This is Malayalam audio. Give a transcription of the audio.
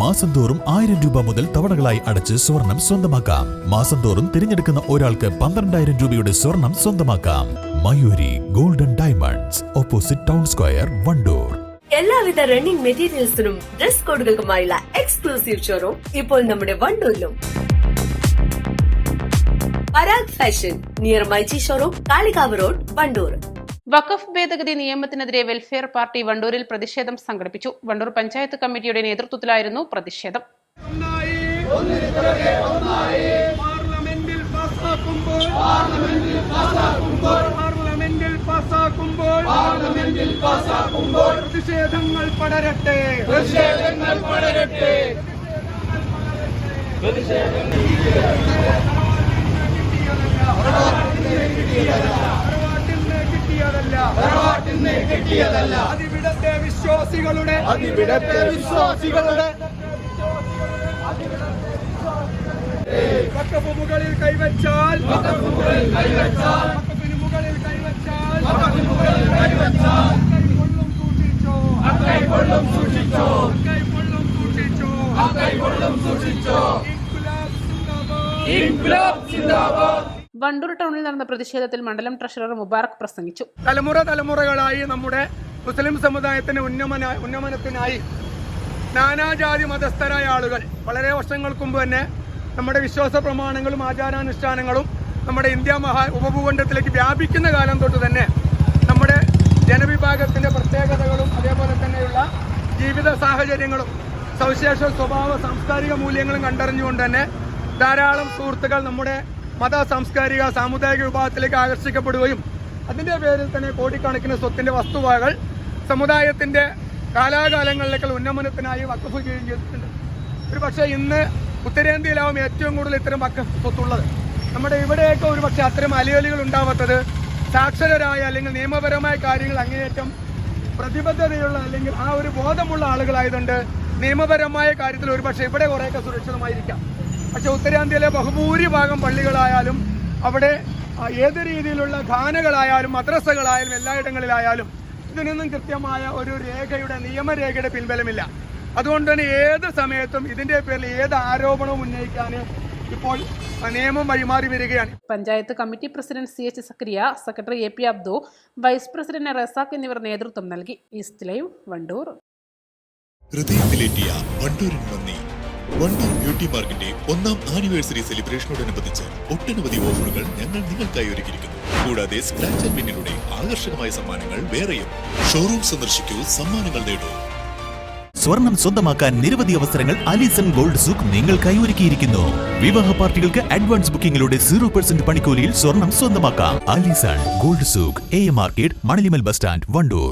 മാസം തോറും 1000 രൂപ മുതൽ തവണകളായി അടച്ച് സ്വർണം സ്വന്തമാക്കാം. മാസം തോറും തിരഞ്ഞെടുക്കുന്ന ഒരാൾക്ക് 12,000 രൂപയുടെ സ്വർണം സ്വന്തമാക്കാം. Mayuri golden diamonds, opposite town square, Wandoor. എല്ലാവിധ റണ്ണിംഗ് മെറ്റീരിയൽസിനും ഡ്രസ് കോഡുകൾക്കുമായുള്ള എക്സ്ക്ലൂസീവ് ഷോറൂം ഇപ്പോൾ നമ്മുടെ വണ്ടൂരിലും. Parag fashion near myG showroom, Kalikavu road, Wandoor. വഖഫ് ഭേദഗതി നിയമത്തിനെതിരെ വെൽഫെയർ പാർട്ടി വണ്ടൂരിൽ പ്രതിഷേധം സംഘടിപ്പിച്ചു. വണ്ടൂർ പഞ്ചായത്ത് കമ്മിറ്റിയുടെ നേതൃത്വത്തിലായിരുന്നു പ്രതിഷേധം. പ്രതിഷേധങ്ങൾ പടരട്ടെ, പ്രതിഷേധങ്ങൾ പടരട്ടെ. അതിവിടത്തെ വിശ്വാസികളുടെ വഖഫ് മുകളിൽ കൈവച്ചാൽ വണ്ടൂർ ടൗണിൽ നടന്ന പ്രതിഷേധത്തിൽ മണ്ഡലം ട്രഷറർ മുബാറക് പ്രസംഗിച്ചു. തലമുറകളായി നമ്മുടെ മുസ്ലിം സമുദായത്തിന്റെ ഉന്നമനത്തിനായി നാനാജാതി മതസ്ഥരായ ആളുകൾ വളരെ വർഷങ്ങൾക്ക് മുമ്പ് തന്നെ നമ്മുടെ വിശ്വാസ പ്രമാണങ്ങളും ആചാരാനുഷ്ഠാനങ്ങളും നമ്മുടെ ഇന്ത്യ ഉപഭൂഖണ്ഡത്തിലേക്ക് വ്യാപിക്കുന്ന കാലം തൊട്ട് തന്നെ നമ്മുടെ ജനവിഭാഗത്തിന്റെ പ്രത്യേകതകളും അതേപോലെ തന്നെയുള്ള ജീവിത സാഹചര്യങ്ങളും സവിശേഷ സ്വഭാവ സാംസ്കാരിക മൂല്യങ്ങളും കണ്ടറിഞ്ഞുകൊണ്ട് തന്നെ ധാരാളം സുഹൃത്തുക്കൾ നമ്മുടെ മത സാംസ്കാരിക സാമുദായിക വിഭാഗത്തിലേക്ക് ആകർഷിക്കപ്പെടുകയും അതിൻ്റെ പേരിൽ തന്നെ കോടിക്കണക്കിന് സ്വത്തിൻ്റെ വസ്തുവകകൾ സമുദായത്തിൻ്റെ കാലാകാലങ്ങളിലേക്കുള്ള ഉന്നമനത്തിനായി വഖഫ് ചെയ്യുകയും ചെയ്തിട്ടുണ്ട്. ഒരു പക്ഷേ ഇന്ന് ഉത്തരേന്ത്യയിലാവും ഏറ്റവും കൂടുതൽ ഇത്തരം വഖഫ് സ്വത്തുള്ളത്. നമ്മുടെ ഇവിടെയൊക്കെ ഒരു പക്ഷേ അത്തരം അലയൊലികൾ ഉണ്ടാവാത്തത് സാക്ഷരരായ അല്ലെങ്കിൽ നിയമപരമായ കാര്യങ്ങൾ അങ്ങേയറ്റം പ്രതിബദ്ധതയുള്ള അല്ലെങ്കിൽ ആ ഒരു ബോധമുള്ള ആളുകളായതുകൊണ്ട് നിയമപരമായ കാര്യത്തിൽ ഒരു പക്ഷേ ഇവിടെ കുറേയൊക്കെ സുരക്ഷിതമായിരിക്കാം. പക്ഷെ ഉത്തരേന്ത്യയിലെ ബഹുഭൂരിഭാഗം പള്ളികളായാലും അവിടെ ഏത് രീതിയിലുള്ള ഖാനകളായാലും മദ്രസകളായാലും എല്ലായിടങ്ങളിലായാലും ഇതിനൊന്നും കൃത്യമായ ഒരു നിയമരേഖയുടെ പിൻബലമില്ല. അതുകൊണ്ട് തന്നെ ഏത് സമയത്തും ഇതിന്റെ പേരിൽ ഏത് ആരോപണവും ഉന്നയിക്കാൻ ഇപ്പോൾ നിയമം വഴിമാറി വരികയാണ്. Panchayat committee president CH Sakkariya, secretary AP Abdu, vice president Razak എന്നിവർ നേതൃത്വം നൽകി. East live, Wandoor. ഹൃദയത്തിലേറ്റിയ വണ്ടൂരിന് നന്ദി. വണ്ടൂർ ബ്യൂട്ടി പാർക്കിന്റെ 1ാം ആനിവേഴ്സറി സെലിബ്രേഷനോടനുബന്ധിച്ച് ഒട്ടനവധി ഓഫറുകൾ ഞങ്ങൾ നിങ്ങൾക്കായി ഒരുക്കിയിരിക്കുന്നു. കൂടാതെ സ്ക്രാച്ച് ആൻഡ് വിന്നിലൂടെ ആകർഷകമായ സമ്മാനങ്ങൾ വേറെയും. ഷോറൂം സന്ദർശിക്കൂ, സമ്മാനങ്ങൾ നേടൂ. സ്വർണം സ്വന്തമാക്കാൻ നിരവധി അവസരങ്ങൾ അലിസൺ ഗോൾഡ് സൂക്ക് നിങ്ങൾക്കായി ഒരുക്കിയിരിക്കുന്നു. വിവാഹ പാർട്ടികൾക്ക് അഡ്വാൻസ് ബുക്കിംഗിലൂടെ 0% പണിക്കൂലിയിൽ സ്വർണം സ്വന്തമാക്കാം. Alison gold souk, AM market, Manalimal bus stand, Wandoor.